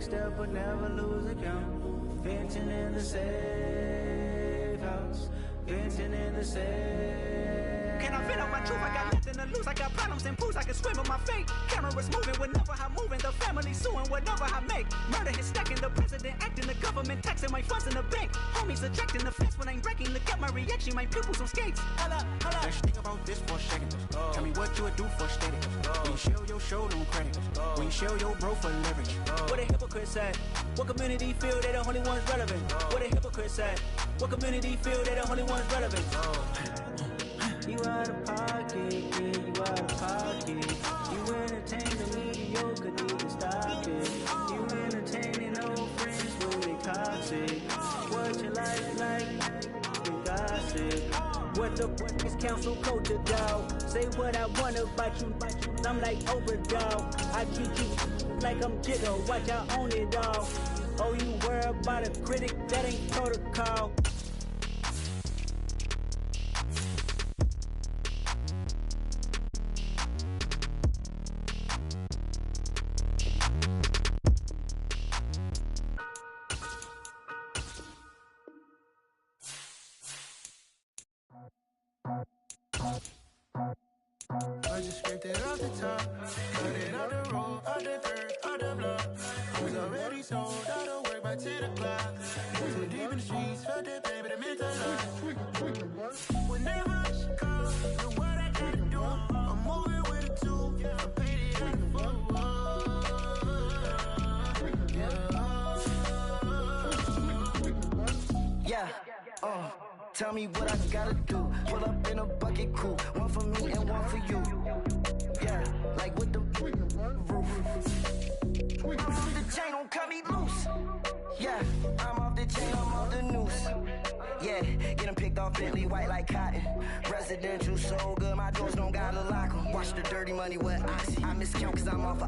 step but never lose account. Venting in the safe house. Venting in the safe. Can I vent out my truth? I got nothing to lose. I got problems and pools. I can swim with my fate. Cameras moving whenever I'm moving. The family suing whatever I make. Murder is stacking. The president acting. The government taxing my funds in the bank. Homies ejecting the fence when I'm wrecking. Look at my reaction. My pupils on skates. Hold up. Let's think about this for a second. Tell me what you would do for steady. When you show your show, no credit. When you show your bro for leverage. What a hypocrite said. What community feel they the only ones relevant? What a hypocrite said. What community feel they the only ones relevant? You out of pocket, yeah, you out of pocket. You entertain the mediocre, need to stop it. You entertaining old friends with they toxic. What your life like, you gossip. What the fuck is council culture, dog? Say what I want about you, I'm like Oprah, dog. I treat you like I'm Jigga, watch I own it all. Oh, you worry about a critic, that ain't protocol. I just scraped it off the top, cut it out the road, out the dirt, out the block. I was already sold out of work by 10 o'clock. Too deep in the streets, felt that pain, but it meant a lot. Whenever she calls, know what I gotta do. I'm moving with a two, I paid it out the fuck. Yeah, tell me what I gotta do. Pull up in a bucket crew, one for me and one for you. Yeah, like with the roof. I'm off the chain, don't cut me loose. Yeah, I'm off the chain, I'm off the noose. Yeah, getting picked off Bentley white like cotton. Residential so good, my doors don't gotta lock 'em. Watch the dirty money with oxy. I miscount cause I'm off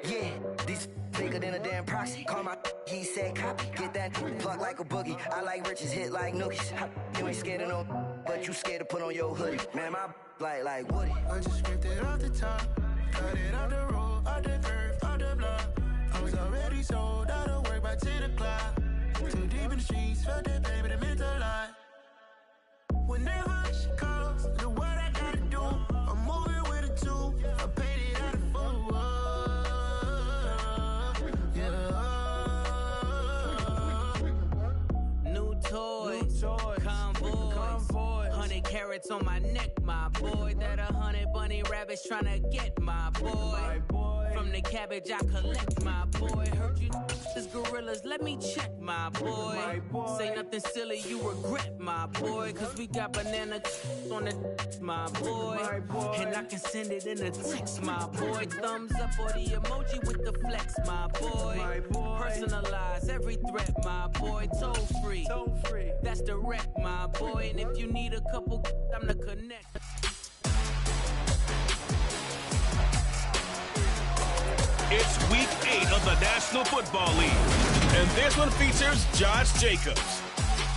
yeah, these bigger than a damn proxy. Call my he said copy. Get that plug like a boogie. I like riches, hit like nookies. You ain't scared of no, but you scared to put on your hoodie. Man, my like Woody. I just scraped it off the top, cut it out the road, out the curve, out the block. I was already sold out of work by 10 o'clock. Too deep in the streets, felt that pain, but it meant a lot. Whenever she calls, know what I gotta do. I'm moving with a two, I paid it out of full. New toys, convoy, 100 carats on my neck, my boy. That 100 bunny rabbits tryna get my boy. From the cabbage I collect, my boy. Heard you this gorillas, let me check, my boy. Say nothing silly, you regret, my boy. Cause we got banana on the my boy. And I can send it in a text, my boy. Thumbs up or the emoji with the flex, my boy. Personalize every threat, my boy. Toll free, that's direct, my boy. And if you need a couple, I'm the connect. It's week 8 of the National Football League, and this one features Josh Jacobs.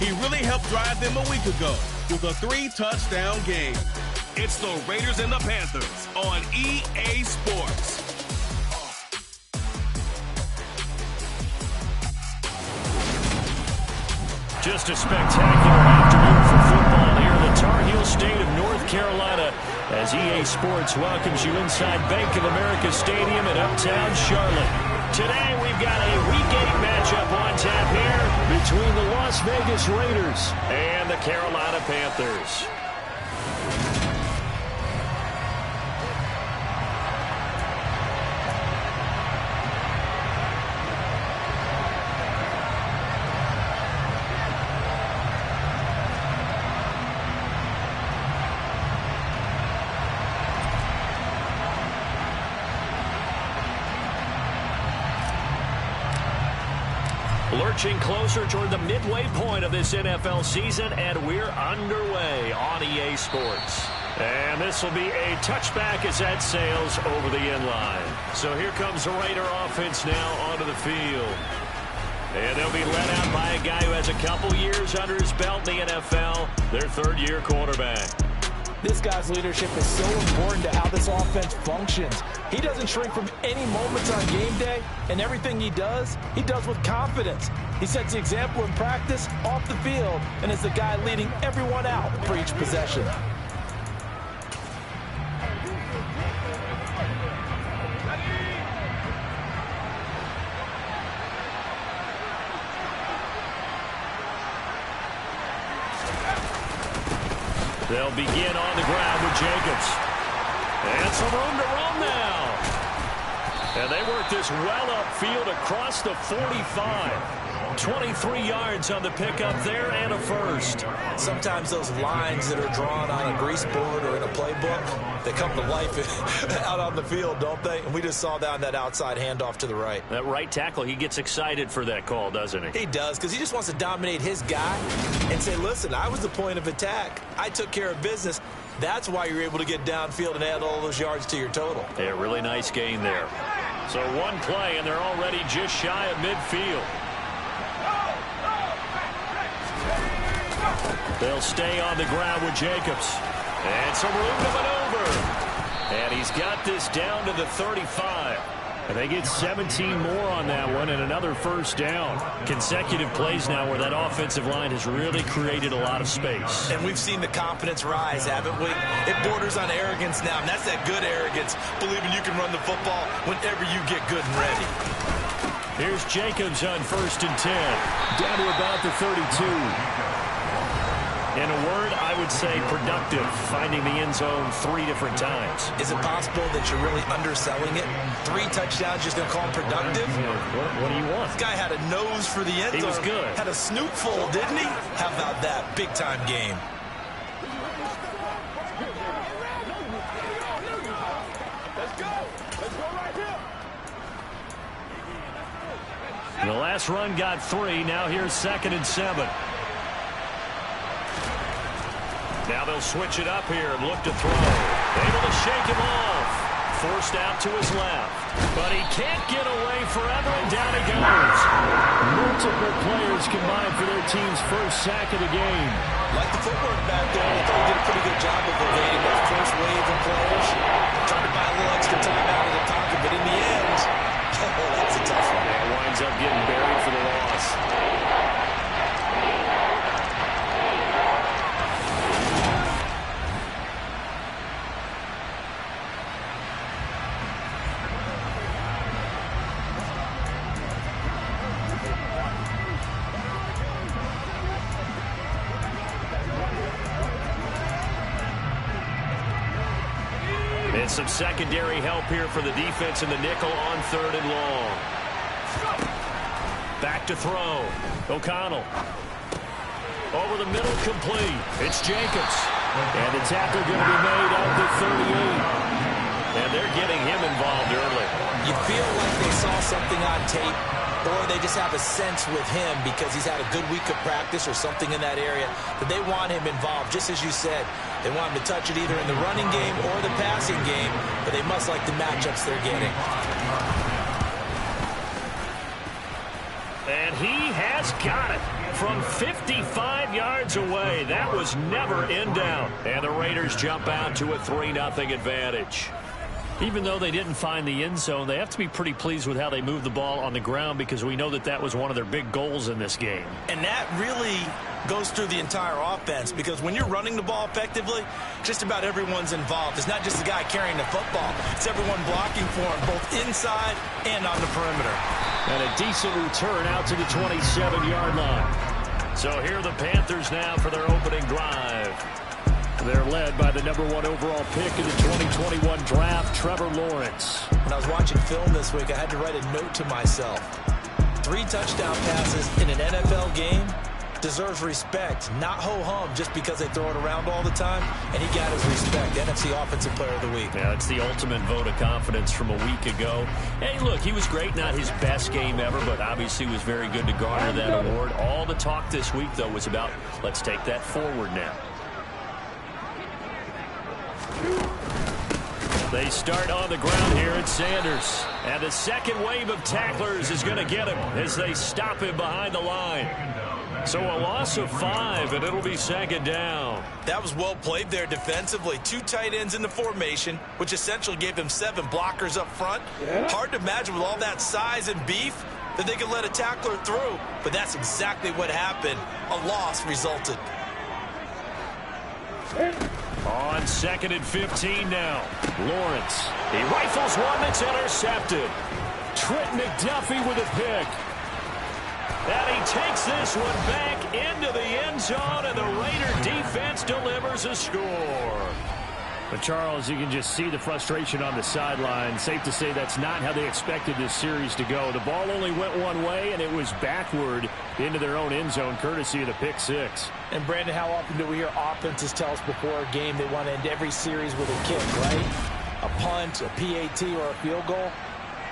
He really helped drive them a week ago with a 3-touchdown game. It's the Raiders and the Panthers on EA Sports. Just a spectacular afternoon for football here in the Tar Heel state of North Carolina as EA Sports welcomes you inside Bank of America Stadium in uptown Charlotte. Today we've got a Week 8 matchup on tap here between the Las Vegas Raiders and the Carolina Panthers. Lurching closer toward the midway point of this NFL season, and we're underway on EA Sports. And this will be a touchback as that sails over the end line. So here comes the Raider offense now onto the field. And they'll be led out by a guy who has a couple years under his belt in the NFL, their third-year quarterback. This guy's leadership is so important to how this offense functions. He doesn't shrink from any moments on game day, and everything he does with confidence. He sets the example in practice, off the field, and is the guy leading everyone out for each possession. They'll begin on the ground with Jacobs. And some room to run now. And they work this well upfield across the 45. 23 yards on the pickup there and a first. Sometimes those lines that are drawn on a grease board or in a playbook, they come to life out on the field, don't they? And we just saw that on that outside handoff to the right. That right tackle, he gets excited for that call, doesn't he? He does, because he just wants to dominate his guy and say, listen, I was the point of attack. I took care of business. That's why you're able to get downfield and add all those yards to your total. Yeah, really nice gain there. So one play, and they're already just shy of midfield. They'll stay on the ground with Jacobs. And some room to maneuver. And he's got this down to the 35. And they get 17 more on that one and another first down. Consecutive plays now where that offensive line has really created a lot of space. And we've seen the confidence rise, haven't we? It borders on arrogance now, and that's that good arrogance, believing you can run the football whenever you get good and ready. Here's Jacobs on 1st and 10. Down to about the 32. In a word, I would say productive, finding the end zone 3 different times. Is it possible that you're really underselling it? 3 touchdowns, just going to call him productive? What do you want? This guy had a nose for the end zone. He was good. Had a snoot full, didn't he? How about that? Big-time game. Let's go right here. The last run got 3. Now here's 2nd and 7. Now they'll switch it up here and look to throw. Able to shake him off. Forced out to his left. But he can't get away forever, and down he goes. Multiple players combined for their team's first sack of the game. Like the footwork back there, I thought he did a pretty good job of evading that first wave of players. Trying to buy a little extra time out of the pocket, but in the end, that's a tough one. It winds up getting buried for the loss. Some secondary help here for the defense in the nickel on 3rd and long. Back to throw. O'Connell. Over the middle, complete. It's Jacobs. And the tackle going to be made at the 38. And they're getting him involved early. You feel like they saw something on tape, or they just have a sense with him because he's had a good week of practice or something in that area that they want him involved, just as you said. They want him to touch it either in the running game or the passing game, but they must like the matchups they're getting. And he has got it from 55 yards away. That was never in down. And the Raiders jump out to a 3-0 advantage. Even though they didn't find the end zone, they have to be pretty pleased with how they moved the ball on the ground because we know that that was one of their big goals in this game. And that really goes through the entire offense because when you're running the ball effectively, just about everyone's involved. It's not just the guy carrying the football. It's everyone blocking for him, both inside and on the perimeter. And a decent return out to the 27-yard line. So here are the Panthers now for their opening drive. They're led by the #1 overall pick in the 2021 draft, Trevor Lawrence. When I was watching film this week, I had to write a note to myself. 3 touchdown passes in an NFL game deserves respect, not ho-hum just because they throw it around all the time, and he got his respect. NFC Offensive Player of the Week. Yeah, it's the ultimate vote of confidence from a week ago. Hey, look, he was great, not his best game ever, but obviously was very good to garner that award. All the talk this week, though, was about let's take that forward now. They start on the ground here at Sanders. And the second wave of tacklers is going to get him as they stop him behind the line. So a loss of 5, and it'll be second down. That was well played there defensively. 2 tight ends in the formation, which essentially gave them 7 blockers up front. Hard to imagine with all that size and beef that they could let a tackler through, but that's exactly what happened. A loss resulted. On 2nd and 15 now. Lawrence. He rifles one that's intercepted. Trent McDuffie with a pick. And he takes this one back into the end zone, and the Raider defense delivers a score. But, Charles, you can just see the frustration on the sideline. Safe to say that's not how they expected this series to go. The ball only went one way, and it was backward into their own end zone, courtesy of the pick 6. And, Brandon, how often do we hear offenses tell us before a game they want to end every series with a kick, right? A punt, a PAT, or a field goal.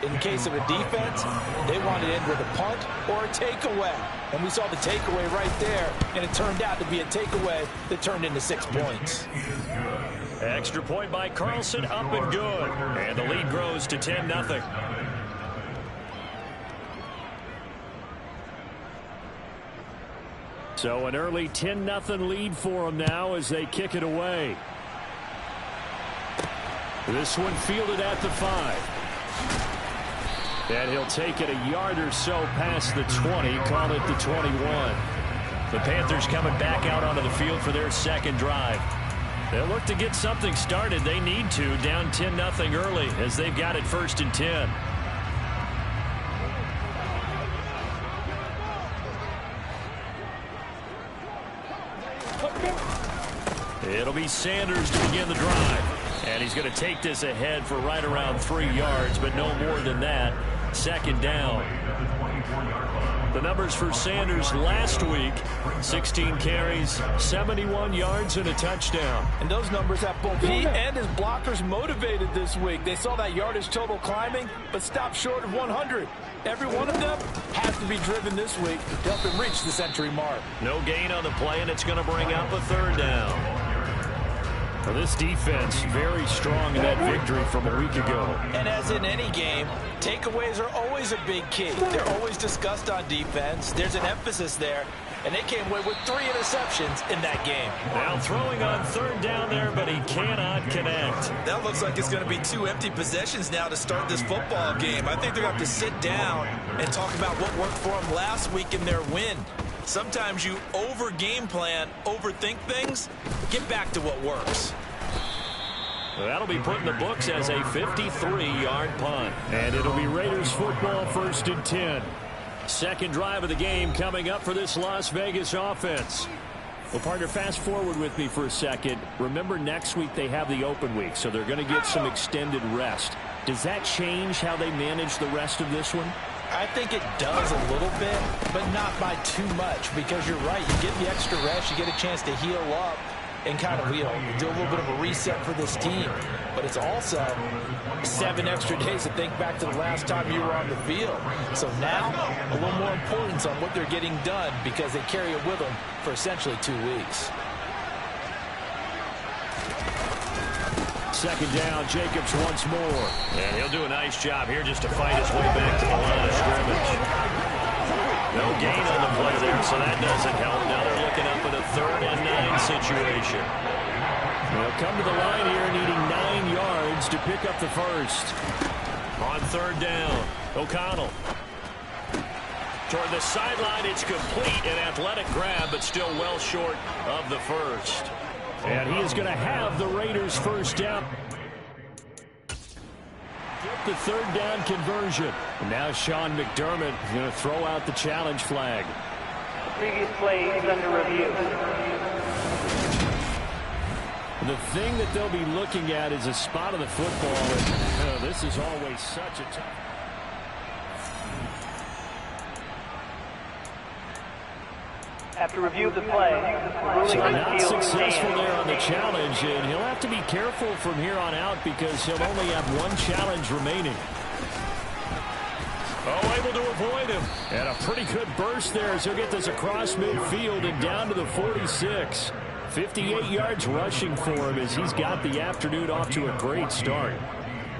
In the case of a defense, they want to end with a punt or a takeaway. And we saw the takeaway right there, and it turned out to be a takeaway that turned into 6 points. Extra point by Carlson, up and good. And the lead grows to 10-0. So an early 10-0 lead for them now as they kick it away. This one fielded at the 5. And he'll take it a yard or so past the 20, call it the 21. The Panthers coming back out onto the field for their second drive. They'll look to get something started. They need to, down 10-0 early as they've got it 1st and 10. It'll be Sanders to begin the drive. And he's going to take this ahead for right around 3 yards, but no more than that. 2nd down. The numbers for Sanders last week, 16 carries, 71 yards, and a touchdown. And those numbers have both he and his blockers motivated this week. They saw that yardage total climbing, but stopped short of 100. Every one of them has to be driven this week to help him reach the century mark. No gain on the play, and it's going to bring up a 3rd down. Well, this defense very strong in that victory from a week ago. And as in any game, takeaways are always a big key. They're always discussed on defense. There's an emphasis there, and they came away with 3 interceptions in that game. Now throwing on 3rd down there, but he cannot connect. That looks like it's going to be 2 empty possessions now to start this football game. I think they're going to have to sit down and talk about what worked for them last week in their win. Sometimes you over-game plan, overthink things. Get back to what works. That'll be put in the books as a 53-yard punt. And it'll be Raiders football 1st and 10. Second drive of the game coming up for this Las Vegas offense. Well, partner, fast forward with me for a second. Remember, next week they have the open week, so they're going to get some extended rest. Does that change how they manage the rest of this one? I think it does a little bit, but not by too much, because you're right. You get the extra rest, you get a chance to heal up and kind of, do a little bit of a reset for this team. But it's also 7 extra days to think back to the last time you were on the field. So now, a little more importance on what they're getting done because they carry it with them for essentially 2 weeks. 2nd down, Jacobs once more. And he'll do a nice job here just to fight his way back to the line of scrimmage. No gain on the play there, so that doesn't help. Now they're looking up at a 3rd and 9 situation. They'll come to the line here needing 9 yards to pick up the 1st. On 3rd down, O'Connell. Toward the sideline, it's complete. An athletic grab, but still well short of the 1st. And he is going to have the Raiders 1st down. Get the 3rd down conversion. And now Sean McDermott is going to throw out the challenge flag. Previous play is under review. The thing that they'll be looking at is a spot of the football. And this is always such a tough. After review of the play, so not successful there on the challenge, and he'll have to be careful from here on out because he'll only have 1 challenge remaining. Oh, able to avoid him. And a pretty good burst there as he'll get this across midfield and down to the 46. 58 yards rushing for him as he's got the afternoon off to a great start.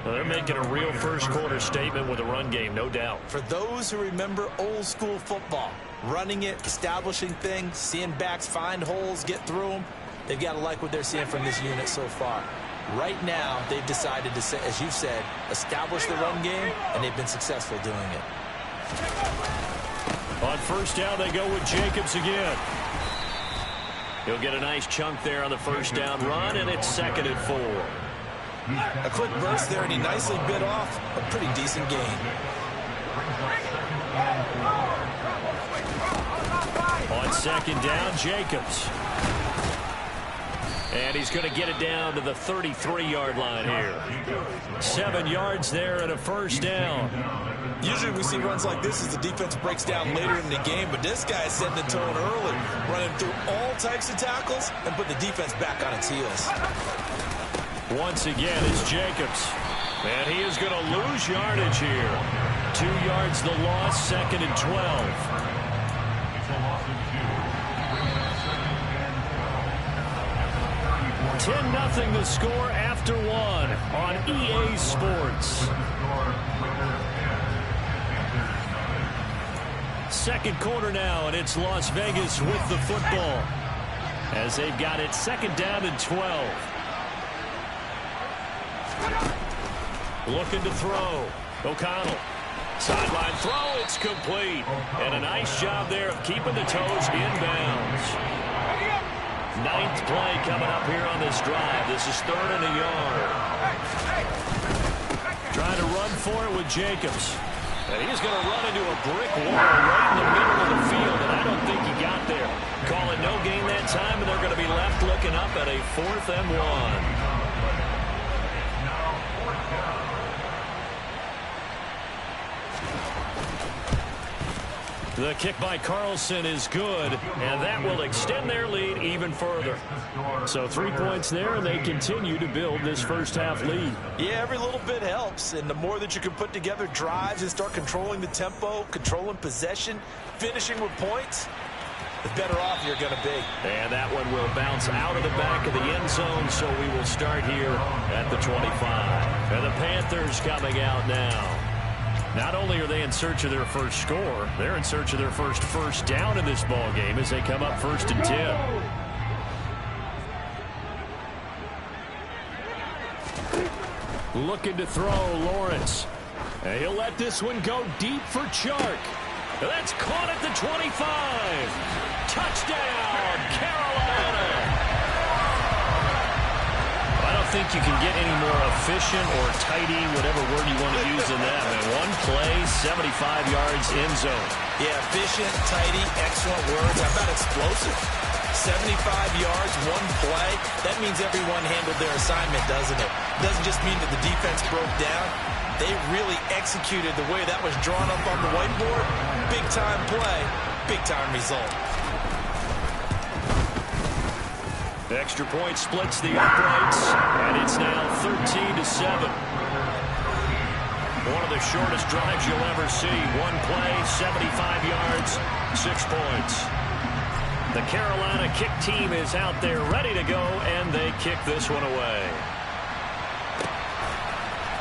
Well, they're making a real first quarter statement with a run game, no doubt. For those who remember old school football, running it, establishing things, seeing backs find holes, get through them. They've got to like what they're seeing from this unit so far. Right now, they've decided to, as you've said, establish the run game, and they've been successful doing it. On first down, they go with Jacobs again. He'll get a nice chunk there on the first down run, and it's 2nd and 4. A quick burst there, and he nicely bit off a pretty decent gain. On 2nd down, Jacobs. And he's going to get it down to the 33-yard line here. 7 yards there and a first down. Usually we see runs like this as the defense breaks down later in the game, but this guy is setting the tone early, running through all types of tackles and put the defense back on its heels. Once again, it's Jacobs. And he is going to lose yardage here. 2 yards the loss, 2nd and 12. 10-0 the score after 1 on EA Sports. Second quarter now, and it's Las Vegas with the football as they've got it 2nd down and 12. Looking to throw. O'Connell. Sideline throw, it's complete. And a nice job there of keeping the toes inbounds. 9th play coming up here on this drive. This is 3rd and a yard. Trying to run for it with Jacobs. And he's going to run into a brick wall right in the middle of the field, and I don't think he got there. Call it no gain that time, and they're going to be left looking up at a 4th and 1. The kick by Carlson is good, and that will extend their lead even further. So 3 points there, and they continue to build this first half lead. Yeah, every little bit helps, and the more that you can put together drives and start controlling the tempo, controlling possession, finishing with points, the better off you're going to be. And that one will bounce out of the back of the end zone, so we will start here at the 25. And the Panthers coming out now. Not only are they in search of their first score, they're in search of their first down in this ball game as they come up 1st and 10. Looking to throw, Lawrence. And he'll let this one go deep for Chark. That's caught at the 25. Touchdown, Carolina. I don't think you can get any more efficient or tidy, whatever word you want to use in that. Man, one play, 75 yards in zone. Yeah, efficient, tidy, excellent words. How about explosive? 75 yards, one play. That means everyone handled their assignment, doesn't it? It doesn't just mean that the defense broke down. They really executed the way that was drawn up on the whiteboard. Big-time play, big-time result. The extra point splits the uprights, and it's now 13-7. One of the shortest drives you'll ever see. One play, 75 yards, 6 points. The Carolina kick team is out there ready to go, and they kick this one away.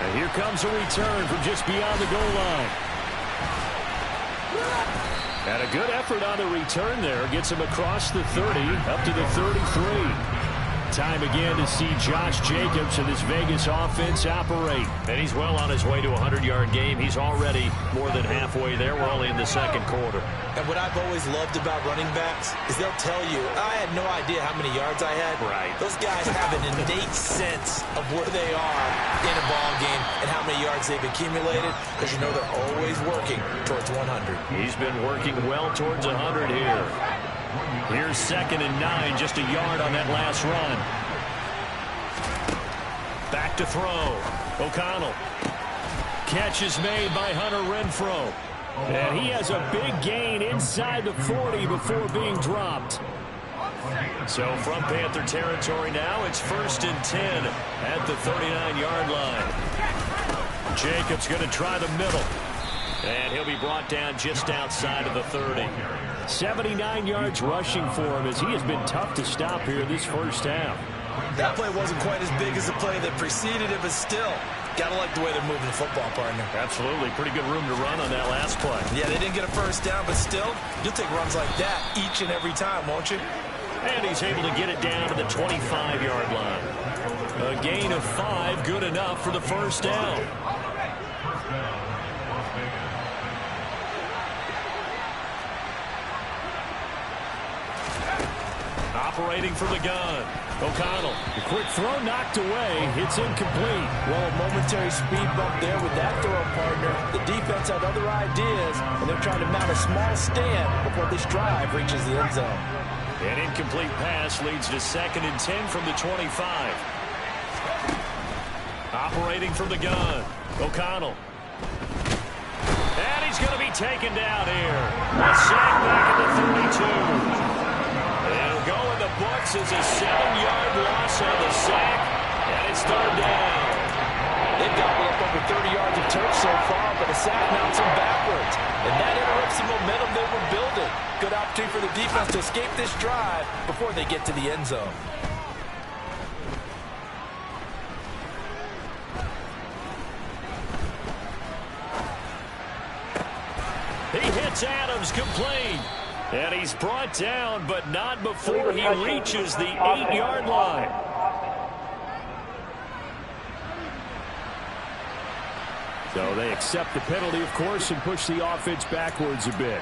And here comes a return from just beyond the goal line. And a good effort on the return there. Gets him across the 30, up to the 33. Time again to see Josh Jacobs and this Vegas offense operate. And he's well on his way to a 100-yard game. He's already more than halfway there. We're only in the second quarter. And what I've always loved about running backs is they'll tell you, I had no idea how many yards I had. Right. Those guys have an innate sense of where they are in a ball game and how many yards they've accumulated, because you know they're always working towards 100. He's been working well towards 100 here. Here's 2nd and 9, just a yard on that last run. Back to throw. O'Connell. Catch is made by Hunter Renfrow. And he has a big gain inside the 40 before being dropped. So from Panther territory now, it's 1st and 10 at the 39-yard line. Jacobs going to try the middle. And he'll be brought down just outside of the 30. 79 yards rushing for him as he has been tough to stop here this first half. That play wasn't quite as big as the play that preceded it, but still, gotta like the way they're moving the football, partner. Absolutely. Pretty good room to run on that last play. Yeah, they didn't get a first down, but still, you'll take runs like that each and every time, won't you? And he's able to get it down to the 25-yard line. A gain of 5, good enough for the first down. Operating from the gun, O'Connell. The quick throw knocked away. It's incomplete. Well, a momentary speed bump there with that throw, partner. The defense had other ideas, and they're trying to mount a small stand before this drive reaches the end zone. An incomplete pass leads to 2nd and 10 from the 25. Operating from the gun, O'Connell. And he's going to be taken down here. A sack back at the 32. It'll go in the books as a 7-yard loss on the sack, and it's 3rd down. They've gobbled up over 30 yards of turf so far, but a sack knocks them backwards. And that interrupts the momentum they were building. Good opportunity for the defense to escape this drive before they get to the end zone. He hits Adams complete. And he's brought down, but not before he reaches the 8-yard line. So they accept the penalty, of course, and push the offense backwards a bit.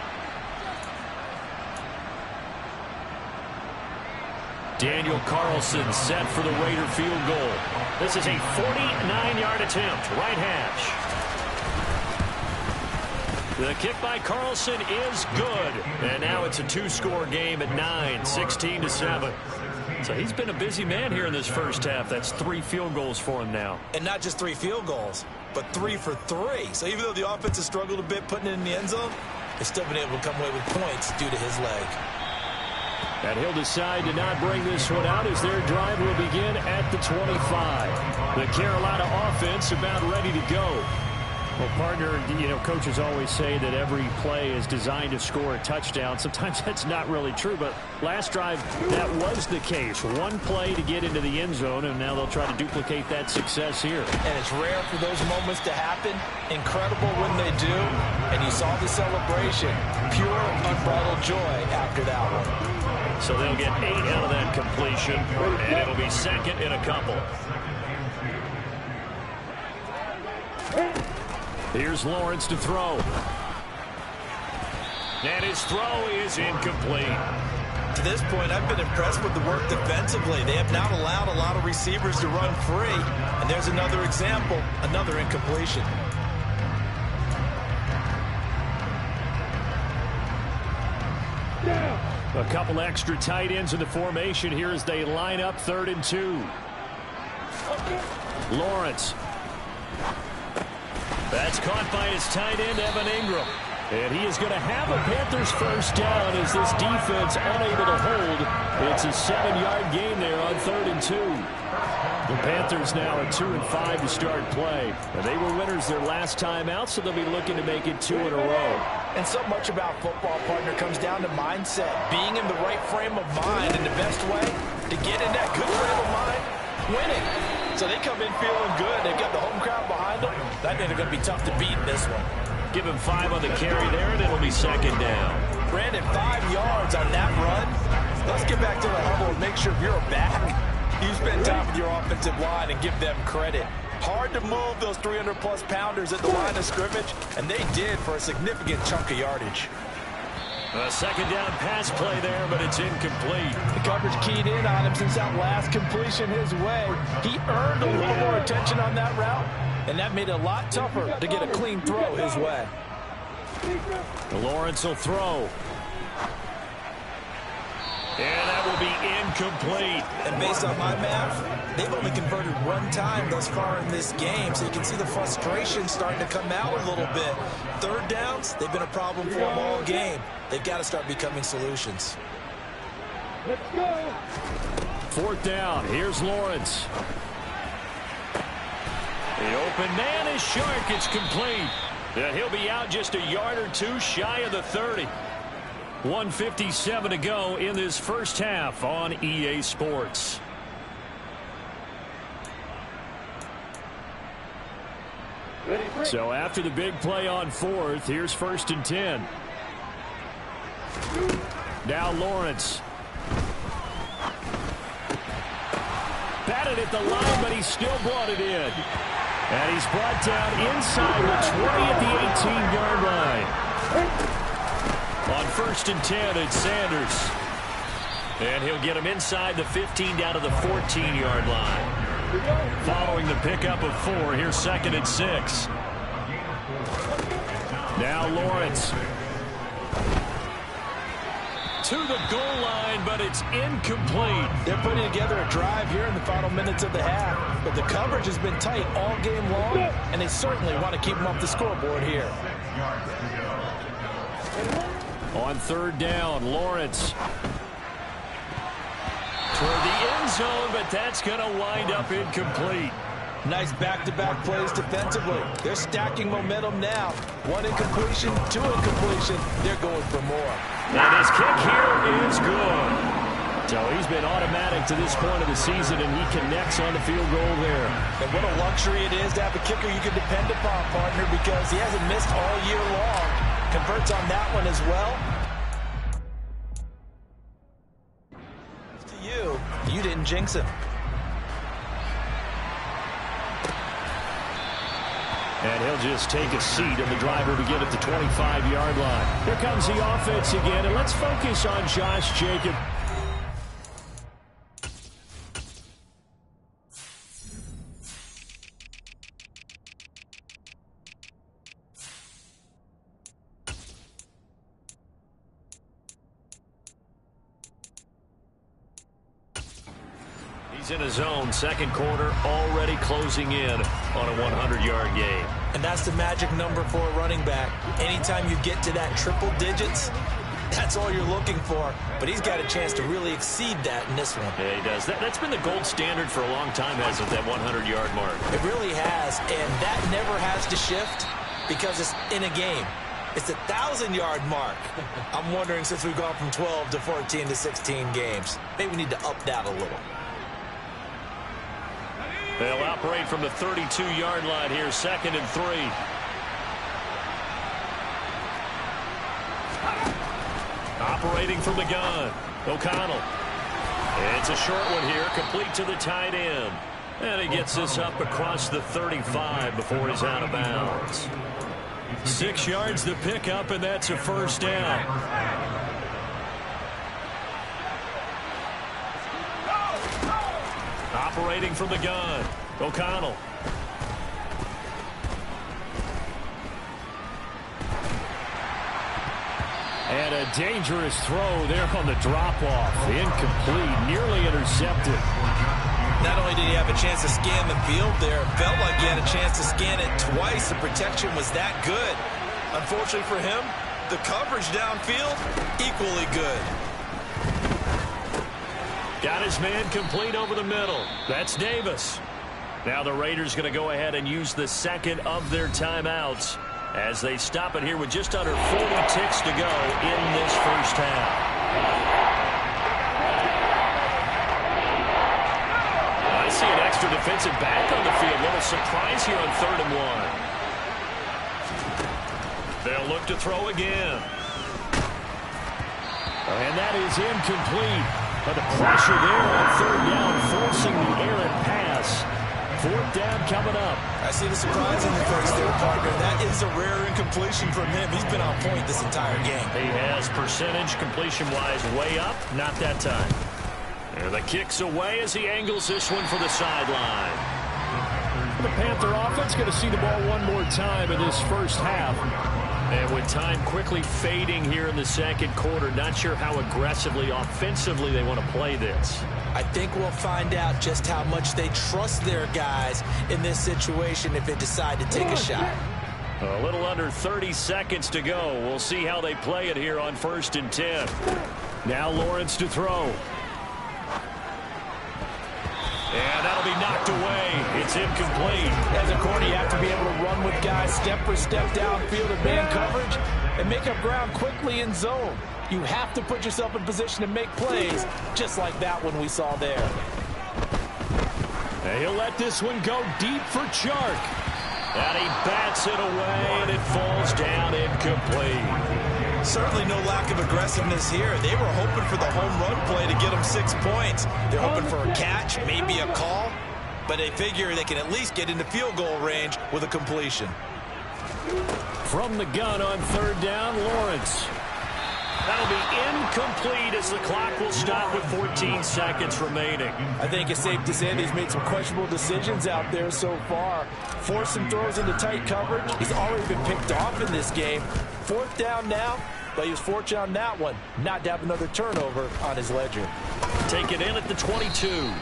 Daniel Carlson set for the Raider field goal. This is a 49-yard attempt, right hash. The kick by Carlson is good. And now it's a 2-score game at 9, 16-7. So he's been a busy man here in this first half. That's 3 field goals for him now. And not just 3 field goals, but 3 for 3. So even though the offense has struggled a bit putting it in the end zone, they've still been able to come away with points due to his leg. And he'll decide to not bring this one out as their drive will begin at the 25. The Carolina offense about ready to go. Well, partner, you know, coaches always say that every play is designed to score a touchdown. Sometimes that's not really true, but last drive, that was the case. One play to get into the end zone, and now they'll try to duplicate that success here. And it's rare for those moments to happen. Incredible when they do. And you saw the celebration. Pure, unbridled joy after that one. So they'll get 8 out of that completion, and it'll be 2nd and a couple. Here's Lawrence to throw. And his throw is incomplete. To this point, I've been impressed with the work defensively. They have not allowed a lot of receivers to run free. And there's another example, another incompletion. A couple extra tight ends in the formation here as they line up 3rd and 2. Lawrence. That's caught by his tight end, Evan Ingram. And he is going to have a Panthers first down as this defense unable to hold. It's a 7-yard gain there on 3rd and 2. The Panthers now at 2 and 5 to start play. And they were winners their last time out, so they'll be looking to make it 2 in a row. And so much about football, partner, comes down to mindset. Being in the right frame of mind, and the best way to get in that good frame of mind, winning. So they come in feeling good. They've got the home crowd behind them. That means they're going to be tough to beat in this one. Give him 5 on the carry there, and it'll be 2nd down. Brandon, 5 yards on that run. Let's get back to the huddle and make sure if you're back, you spend time with your offensive line and give them credit. Hard to move those 300-plus pounders at the line of scrimmage, and they did for a significant chunk of yardage. A 2nd down pass play there, but it's incomplete. The coverage keyed in on him since that last completion his way. He earned a little more attention on that route, and that made it a lot tougher to get a clean throw his way. Lawrence will throw. And that will be incomplete. And based on my math, they've only converted 1 time thus far in this game, so you can see the frustration starting to come out a little bit. 3rd downs, they've been a problem for them all game. They've got to start becoming solutions. Let's go. 4th down. Here's Lawrence. The open man is Shark. It's complete. And he'll be out just a yard or 2 shy of the 30. 1:57 to go in this first half on EA Sports. So after the big play on 4th, here's 1st and 10. Now Lawrence. Batted at the line, but he still brought it in. And he's brought down inside the 20 at the 18-yard line. On 1st and 10, it's Sanders. And he'll get him inside the 15 down to the 14-yard line. Following the pickup of 4, here's 2nd and 6. Now Lawrence. To the goal line, but it's incomplete. They're putting together a drive here in the final minutes of the half, but the coverage has been tight all game long, and they certainly want to keep them off the scoreboard here. On 3rd down, Lawrence. Toward the end zone, but that's going to wind up incomplete. Nice back-to-back plays defensively. They're stacking momentum now. 1 incompletion, 2 incompletion. They're going for more. And his kick here is good. So he's been automatic to this point of the season, and he connects on the field goal there. And what a luxury it is to have a kicker you can depend upon, partner, because he hasn't missed all year long. Converts on that one as well. To you, you didn't jinx him. And he'll just take a seat, and the driver begin at the 25-yard line. Here comes the offense again, and let's focus on Josh Jacobs. In a zone, 2nd quarter, already closing in on a 100-yard game. And that's the magic number for a running back. Anytime you get to that triple digits, that's all you're looking for. But he's got a chance to really exceed that in this one. Yeah, he does. That's been the gold standard for a long time, hasn't it, that 100-yard mark? It really has, and that never has to shift because it's in a game. It's a 1,000-yard mark. I'm wondering, since we've gone from 12 to 14 to 16 games, maybe we need to up that a little. They'll operate from the 32-yard line here, 2nd and 3. Operating from the gun, O'Connell. It's a short one here, complete to the tight end. And he gets this up across the 35 before he's out of bounds. 6 yards to pick up, and that's a 1st down. Operating from the gun, O'Connell. And a dangerous throw there on the drop-off. Incomplete, nearly intercepted. Not only did he have a chance to scan the field there, it felt like he had a chance to scan it twice. The protection was that good. Unfortunately for him, the coverage downfield, equally good. Got his man complete over the middle. That's Davis. Now the Raiders going to go ahead and use the 2nd of their timeouts as they stop it here with just under 40 ticks to go in this 1st half. I see an extra defensive back on the field. Little surprise here on 3rd and 1. They'll look to throw again. And that is incomplete. But the pressure there on 3rd down, forcing the errant pass. 4th down coming up. I see the surprise in the face there, partner. That is a rare incompletion from him. He's been on point this entire game. He has percentage completion-wise way up. Not that time. And the kick's away as he angles this one for the sideline. The Panther offense going to see the ball one more time in this 1st half. And with time quickly fading here in the 2nd quarter, not sure how aggressively, offensively they want to play this. I think we'll find out just how much they trust their guys in this situation if they decide to take a shot. A little under 30 seconds to go. We'll see how they play it here on 1st and 10. Now Lawrence to throw. And that'll be knocked away. It's incomplete. As a corner, you have to be able to run with guys step for step downfield in man coverage and make up ground quickly in zone. You have to put yourself in position to make plays, just like that one we saw there. And he'll let this one go deep for Chark. And he bats it away, and it falls down incomplete. Certainly no lack of aggressiveness here. They were hoping for the home run play to get them 6 points. They're hoping for a catch, maybe a call, but they figure they can at least get into field goal range with a completion. From the gun on 3rd down, Lawrence. That'll be incomplete as the clock will stop with 14 seconds remaining. I think it's safe to say that he's made some questionable decisions out there so far. Forcing throws into tight coverage. He's already been picked off in this game. 4th down now, but he was fortunate on that one not to have another turnover on his ledger. Taken in at the 22.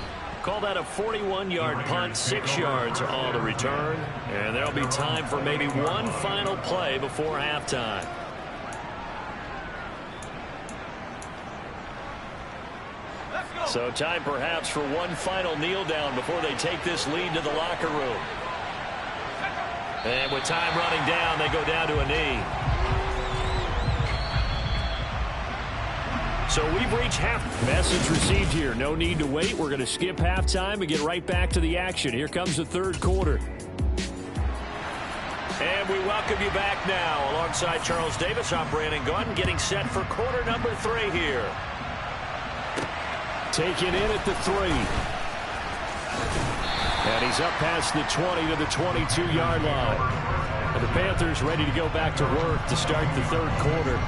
Call that a 41-yard punt, 6 yards on the return. And there'll be time for maybe one final play before halftime. So time perhaps for one final kneel down before they take this lead to the locker room. And with time running down, they go down to a knee. So we've reached half. Message received here. No need to wait. We're going to skip halftime and get right back to the action. Here comes the 3rd quarter. And we welcome you back now. Alongside Charles Davis, I'm Brandon Gaudin, getting set for quarter number 3 here. Taken in at the 3. And he's up past the 20 to the 22-yard line. And the Panthers ready to go back to work to start the 3rd quarter.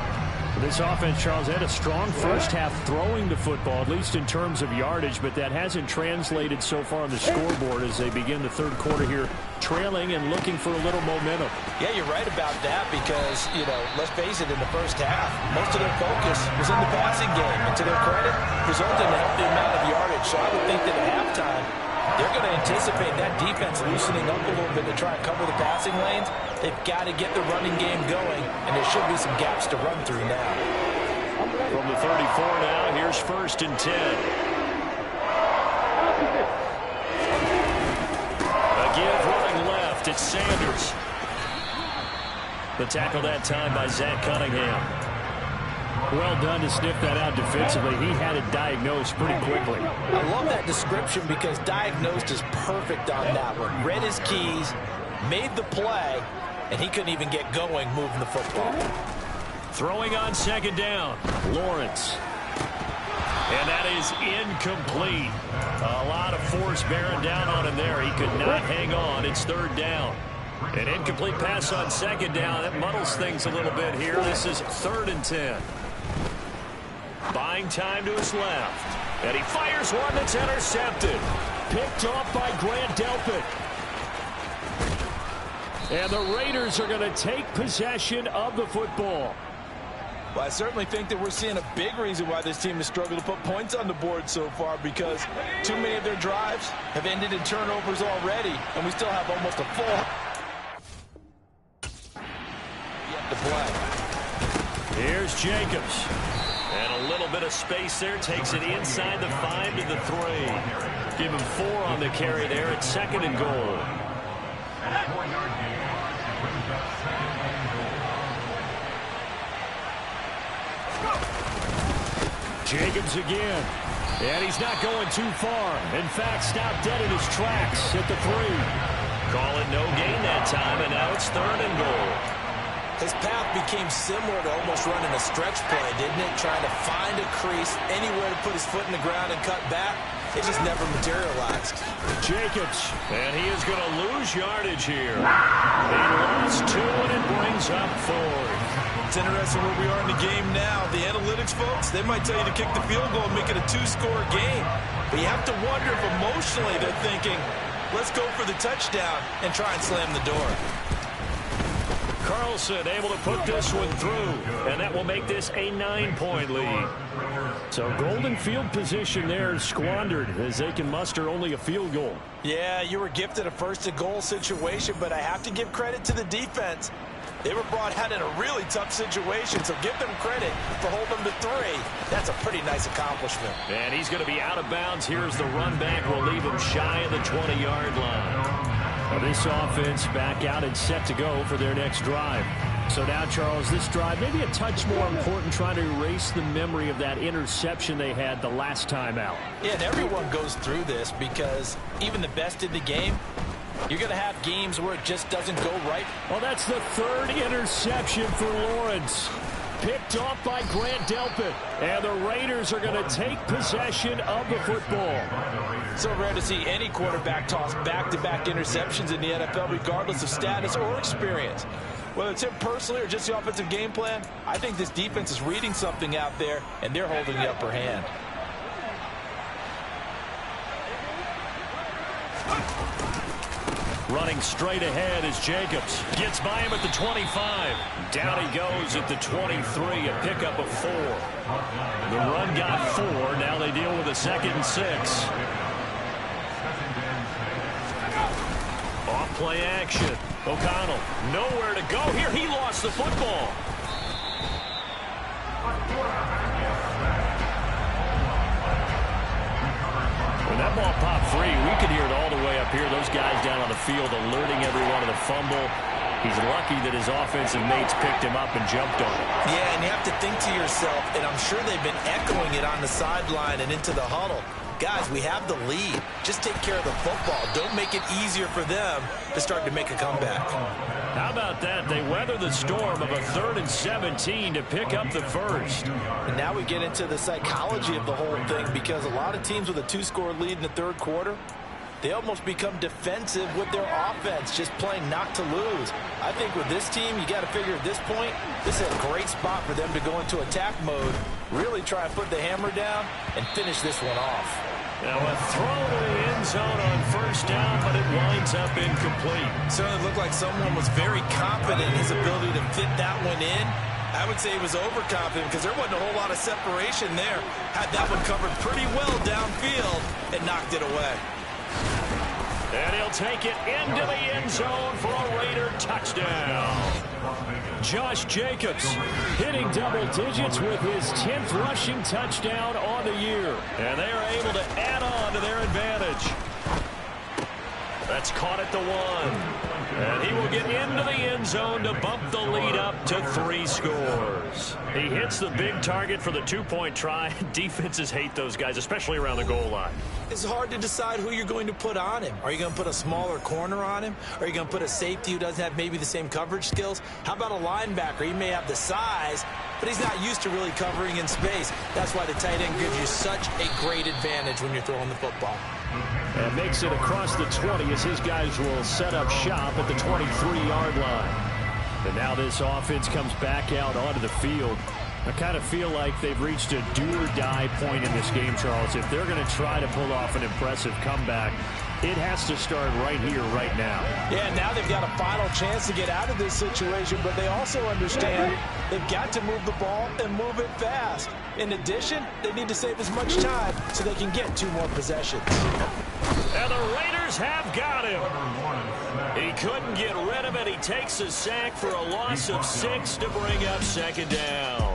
This offense, Charles, had a strong first half throwing the football, at least in terms of yardage, but that hasn't translated so far on the scoreboard as they begin the 3rd quarter here, trailing and looking for a little momentum. Yeah, you're right about that because, let's face it, in the first half, most of their focus was in the passing game. And to their credit, resulted in a healthy amount of yardage. So I would think that at halftime, they're going to anticipate that defense loosening up a little bit to try and cover the passing lanes. They've got to get the running game going, and there should be some gaps to run through now. From the 34 now, here's 1st and 10. Again, running left, it's Sanders. The tackle that time by Zach Cunningham. Well done to sniff that out defensively. He had it diagnosed pretty quickly. I love that description because diagnosed is perfect on that one. Read his keys, made the play, and he couldn't even get going moving the football. Throwing on 2nd down, Lawrence. And that is incomplete. A lot of force bearing down on him there. He could not hang on. It's 3rd down. An incomplete pass on 2nd down. That muddles things a little bit here. This is 3rd and 10. Buying time to his left. And he fires one that's intercepted. Picked off by Grant Delpit. And the Raiders are going to take possession of the football. Well, I certainly think that we're seeing a big reason why this team has struggled to put points on the board so far because too many of their drives have ended in turnovers already, and we still have almost a full yet to play. Here's Jacobs. And a little bit of space there. Takes it inside the 5 to the 3. Give him 4 on the carry there at 2nd and goal. Jacobs again. And he's not going too far. In fact, stopped dead in his tracks at the 3. Call it no gain that time, and now it's 3rd and goal. His path became similar to almost running a stretch play, didn't it? Trying to find a crease, anywhere to put his foot in the ground and cut back. It just never materialized. Jacobs, and he is going to lose yardage here. He lost 2, and it brings up 4. It's interesting where we are in the game now. The analytics folks, they might tell you to kick the field goal and make it a 2-score game. But you have to wonder if emotionally they're thinking, let's go for the touchdown and try and slam the door. Carlson able to put this one through, and that will make this a 9-point lead. So golden field position there squandered as they can muster only a field goal. Yeah, you were gifted a 1st and goal situation, but I have to give credit to the defense. They were brought out in a really tough situation, so give them credit for holding them to 3. That's a pretty nice accomplishment. And he's going to be out of bounds. Here's the run back. Will leave him shy of the 20-yard line. Now this offense back out and set to go for their next drive. So now, Charles, this drive maybe a touch more important, trying to erase the memory of that interception they had the last time out. Yeah, and everyone goes through this because even the best in the game, You're going to have games where it just doesn't go right. Well, that's the third interception for Lawrence. Picked off by Grant Delpit. And the Raiders are going to take possession of the football. So rare to see any quarterback toss back-to-back interceptions in the NFL, regardless of status or experience. Whether it's him personally or just the offensive game plan, I think this defense is reading something out there, and they're holding the upper hand. Running straight ahead is Jacobs. Gets by him at the 25. Down he goes at the 23, a pickup of 4. The run got 4. Now they deal with a 2nd and 6. Off-play action. O'Connell, nowhere to go here. He lost the football. When that ball popped free, we could hear it all the way up here. Those guys down on the field alerting everyone of the fumble. He's lucky that his offensive mates picked him up and jumped on him. Yeah, and you have to think to yourself, and I'm sure they've been echoing it on the sideline and into the huddle. Guys, we have the lead. Just take care of the football. Don't make it easier for them to start to make a comeback. How about that? They weather the storm of a 3rd and 17 to pick up the first. And now we get into the psychology of the whole thing, because a lot of teams with a 2-score lead in the 3rd quarter, they almost become defensive with their offense, just playing not to lose. I think with this team, you got to figure at this point, this is a great spot for them to go into attack mode, really try and put the hammer down and finish this one off. Now a throw to the end zone on 1st down, but it winds up incomplete. Certainly looked like someone was very confident in his ability to fit that one in. I would say he was overconfident because there wasn't a whole lot of separation there. Had that one covered pretty well downfield and knocked it away. And he'll take it into the end zone for a Raider touchdown. Josh Jacobs hitting double digits with his 10th rushing touchdown on the year. And they are able to add on to their advantage. That's caught at the 1. And he will get into the end zone to bump the lead up to 3 scores. He hits the big target for the 2-point try. Defenses hate those guys, especially around the goal line. It's hard to decide who you're going to put on him. Are you going to put a smaller corner on him? Are you going to put a safety who doesn't have maybe the same coverage skills? How about a linebacker? He may have the size, but he's not used to really covering in space. That's why the tight end gives you such a great advantage when you're throwing the football. And makes it across the 20 as his guys will set up shop at the 23-yard line. And now this offense comes back out onto the field. I kind of feel like they've reached a do-or-die point in this game, Charles. If they're going to try to pull off an impressive comeback, it has to start right here, right now. Yeah, now they've got a final chance to get out of this situation, but they also understand they've got to move the ball and move it fast. In addition, they need to save as much time so they can get 2 more possessions. And the Raiders have got him. He couldn't get rid of it. He takes a sack for a loss of 6 to bring up 2nd down.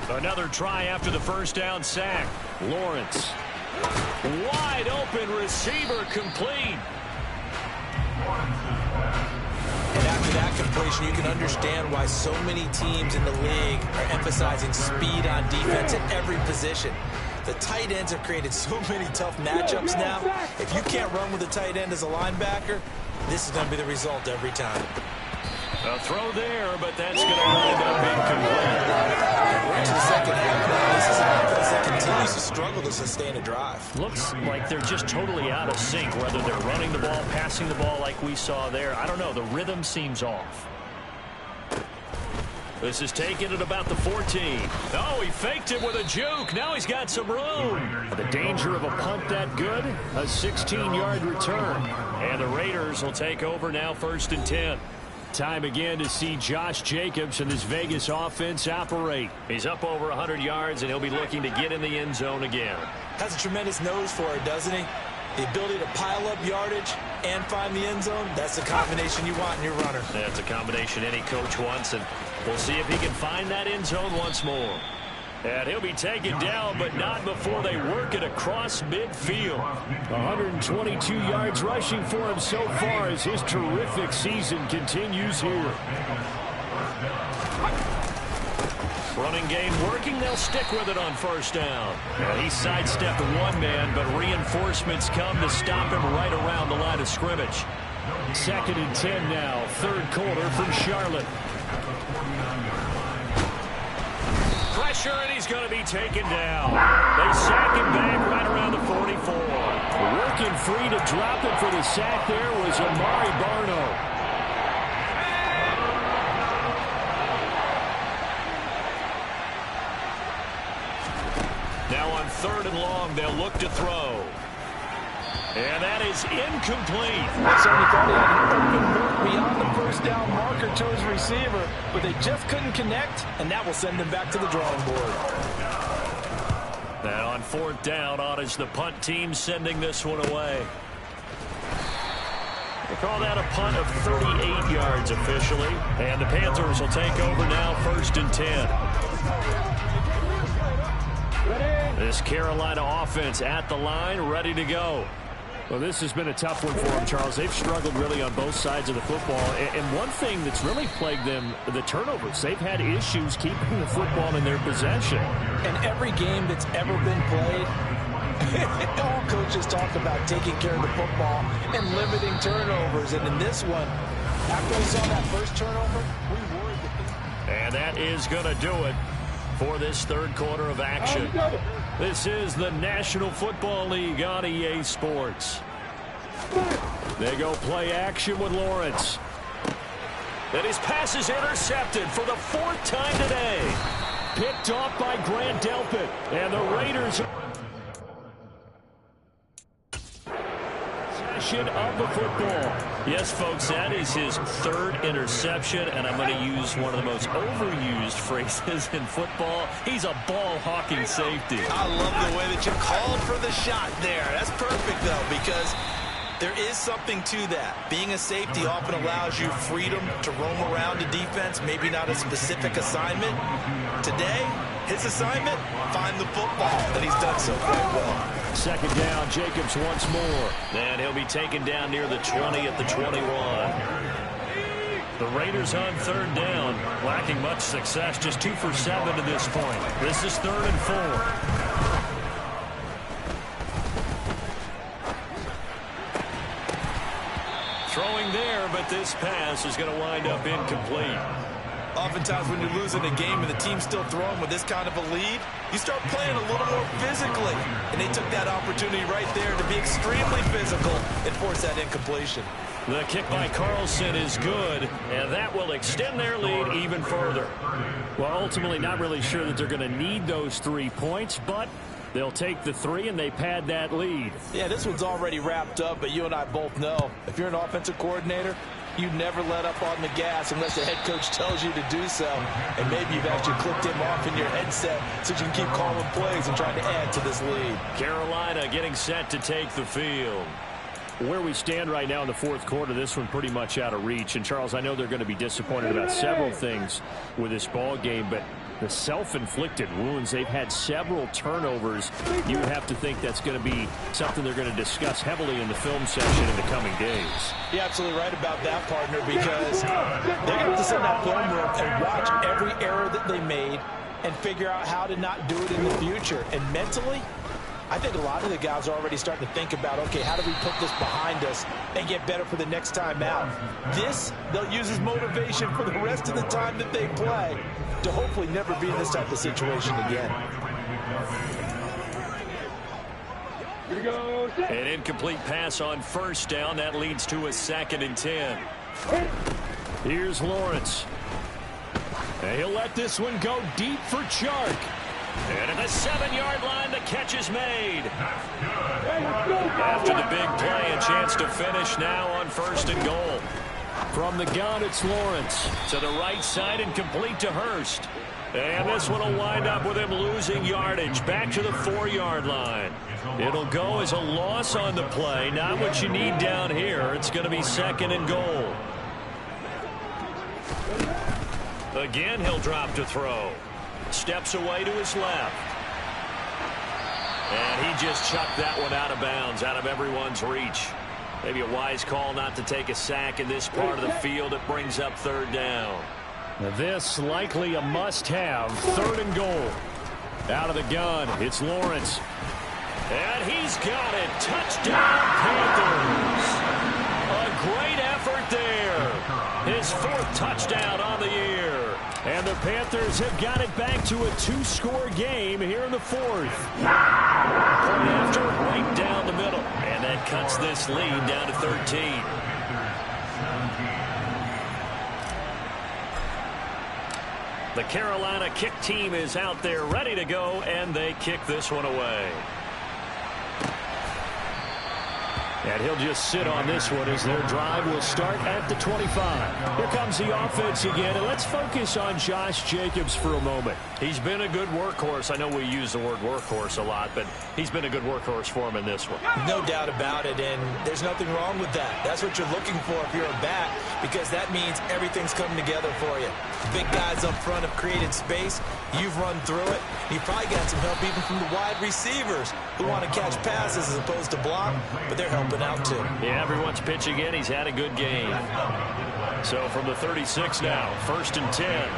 Another try after the 1st down sack. Lawrence. Wide open receiver complete. And after that completion, you can understand why so many teams in the league are emphasizing speed on defense at every position. The tight ends have created so many tough matchups now. If you can't run with a tight end as a linebacker, this is going to be the result every time. A throw there, but that's going to wind up incomplete. We're into the 2nd half now. This is an offense that continues to struggle to sustain a drive. Looks like they're just totally out of sync, whether they're running the ball, passing the ball like we saw there. I don't know. The rhythm seems off. This is taken at about the 14. Oh, he faked it with a juke. Now he's got some room. The danger of a punt that good, a 16-yard return. And the Raiders will take over now 1st and 10. Time again to see Josh Jacobs and this Vegas offense operate. He's up over 100 yards, and he'll be looking to get in the end zone again. Has a tremendous nose for it, doesn't he? The ability to pile up yardage and find the end zone, that's the combination you want in your runner. That's a combination any coach wants, and we'll see if he can find that end zone once more. And he'll be taken down, but not before they work it across midfield. 122 yards rushing for him so far as his terrific season continues here. Running game working. They'll stick with it on first down. And he sidestepped one man, but reinforcements come to stop him right around the line of scrimmage. 2nd and 10 now. 3rd quarter from Charlotte. Pressure, and he's going to be taken down. They sack him back right around the 44. Working free to drop it for the sack there was Amari Barno. Now on 3rd and long, they'll look to throw. And that is incomplete. I certainly thought he had an open look beyond the first down marker to his receiver, but they just couldn't connect, and that will send them back to the drawing board. And on 4th down, on is the punt team sending this one away. They call that a punt of 38 yards officially. And the Panthers will take over now, 1st and 10. This Carolina offense at the line, ready to go. Well, this has been a tough one for them, Charles. They've struggled really on both sides of the football. And one thing that's really plagued them, the turnovers. They've had issues keeping the football in their possession. And every game that's ever been played, all coaches talk about taking care of the football and limiting turnovers. And in this one, after we saw that first turnover, we worried that... And that is going to do it for this 3rd quarter of action. This is the National Football League on EA Sports. They go play action with Lawrence. And his pass is intercepted for the 4th time today. Picked off by Grant Delpit. And the Raiders... of the football. Yes, folks, that is his 3rd interception, and I'm going to use one of the most overused phrases in football. He's a ball-hawking safety. I love the way that you called for the shot there. That's perfect, though, because there is something to that. Being a safety often allows you freedom to roam around the defense, maybe not a specific assignment. Today, his assignment, find the football, and he's done so quite well. 2nd down, Jacobs once more. And he'll be taken down near the 20 at the 21. The Raiders on 3rd down, lacking much success, just 2 for 7 to this point. This is 3rd and 4. Throwing there, but this pass is going to wind up incomplete. Oftentimes when you're losing a game and the team's still throwing with this kind of a lead, you start playing a little more physically. And they took that opportunity right there to be extremely physical and force that incompletion. The kick by Carlson is good, and that will extend their lead even further. Well, ultimately not really sure that they're going to need those 3 points, but they'll take the 3 and they pad that lead. Yeah, this one's already wrapped up, but you and I both know if you're an offensive coordinator, you never let up on the gas unless the head coach tells you to do so. And maybe you've actually clicked him off in your headset so you can keep calling plays and trying to add to this lead. Carolina getting set to take the field. Where we stand right now in the 4th quarter, this one pretty much out of reach. And, Charles, I know they're going to be disappointed about several things with this ball game, but the self-inflicted wounds, they've had several turnovers. You would have to think that's going to be something they're going to discuss heavily in the film session in the coming days. You're absolutely right about that, partner, because they're going to have to sit in that film room and watch every error that they made and figure out how to not do it in the future. And mentally, I think a lot of the guys are already starting to think about, okay, how do we put this behind us and get better for the next time out? This, they'll use as motivation for the rest of the time that they play to hopefully never be in this type of situation again. Here we go. An incomplete pass on 1st down. That leads to a 2nd and 10. Here's Lawrence. And he'll let this one go deep for Chark. And at the 7-yard line, the catch is made. After the big play, a chance to finish now on 1st and goal. From the gun, it's Lawrence to the right side and complete to Hurst. And this one will wind up with him losing yardage back to the 4-yard line. It'll go as a loss on the play. Not what you need down here. It's going to be 2nd and goal. Again, he'll drop to throw. Steps away to his left. And he just chucked that one out of bounds, out of everyone's reach. Maybe a wise call not to take a sack in this part of the field. It brings up 3rd down. This likely a must-have. 3rd and goal. Out of the gun, it's Lawrence. And he's got it. Touchdown, Panthers. A great effort there. His 4th touchdown on the year. And the Panthers have got it back to a 2-score game here in the 4th. Point after, right down the middle. And that cuts this lead down to 13. The Carolina kick team is out there ready to go, and they kick this one away. And he'll just sit on this one as their drive will start at the 25. Here comes the offense again, and let's focus on Josh Jacobs for a moment. He's been a good workhorse. I know we use the word workhorse a lot, but he's been a good workhorse for him in this one. No doubt about it, and there's nothing wrong with that. That's what you're looking for if you're a back, because that means everything's coming together for you. Big guys up front have created space. You've run through it. You've probably got some help even from the wide receivers who want to catch passes as opposed to block, but they're helping out too. Yeah, everyone's pitching in. He's had a good game. So from the 36 now, 1st and 10.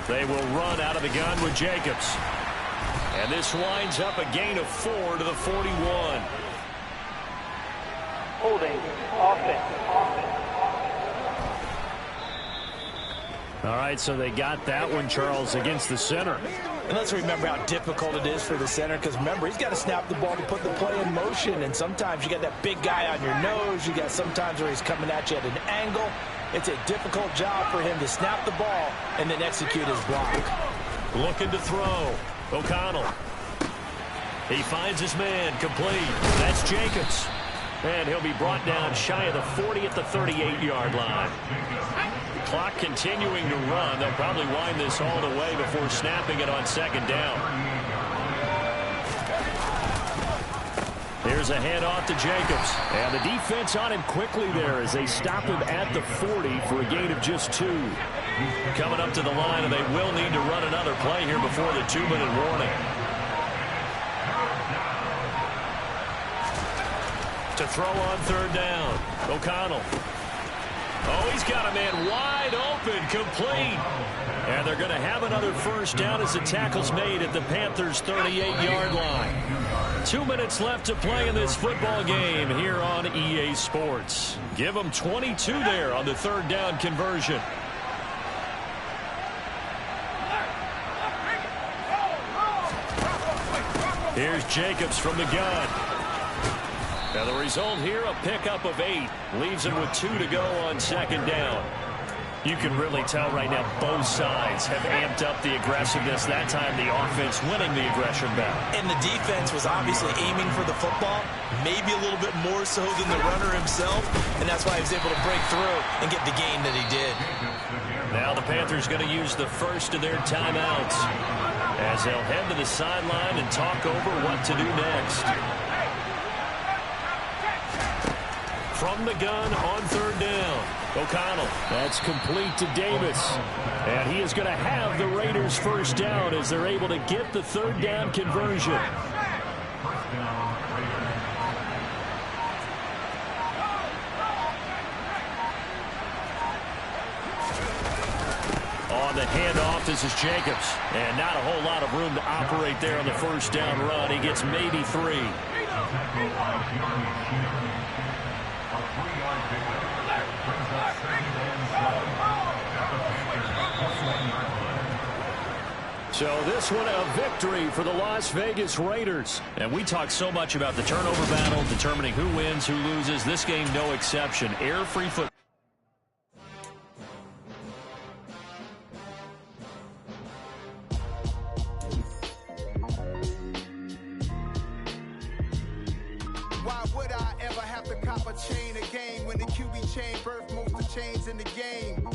They will run out of the gun with Jacobs. And this winds up a gain of 4 to the 41. Holding. Offense. All right, so they got that one, Charles, against the center. And let's remember how difficult it is for the center, because remember, he's got to snap the ball to put the play in motion, and sometimes you got that big guy on your nose. You got sometimes where he's coming at you at an angle. It's a difficult job for him to snap the ball and then execute his block. Looking to throw. O'Connell. He finds his man, complete. That's Jacobs. And he'll be brought down shy of the 40 at the 38-yard line. Clock continuing to run. They'll probably wind this all the way before snapping it on 2nd down. Here's a handoff to Jacobs. And the defense on him quickly there as they stop him at the 40 for a gain of just 2. Coming up to the line, and they will need to run another play here before the 2-minute warning. To throw on 3rd down. O'Connell. Oh, he's got a man wide open, complete. And they're going to have another 1st down as the tackle's made at the Panthers' 38-yard line. 2 minutes left to play in this football game here on EA Sports. Give them 22 there on the 3rd down conversion. Here's Jacobs from the gun. Now the result here, a pickup of 8. Leaves him with 2 to go on 2nd down. You can really tell right now both sides have amped up the aggressiveness. That time the offense winning the aggression battle. And the defense was obviously aiming for the football, maybe a little bit more so than the runner himself, and that's why he was able to break through and get the gain that he did. Now the Panthers going to use the first of their timeouts as they'll head to the sideline and talk over what to do next. From the gun on 3rd down. O'Connell. That's complete to Davis. And he is going to have the Raiders' 1st down as they're able to get the 3rd down conversion. On the handoff, this is Jacobs. And not a whole lot of room to operate there on the 1st down run. He gets maybe 3. So this one a victory for the Las Vegas Raiders. And we talk so much about the turnover battle, determining who wins, who loses. This game, no exception. Air-free football. Why would I ever have to cop a chain a game when the QB chain birth most of the chains in the game?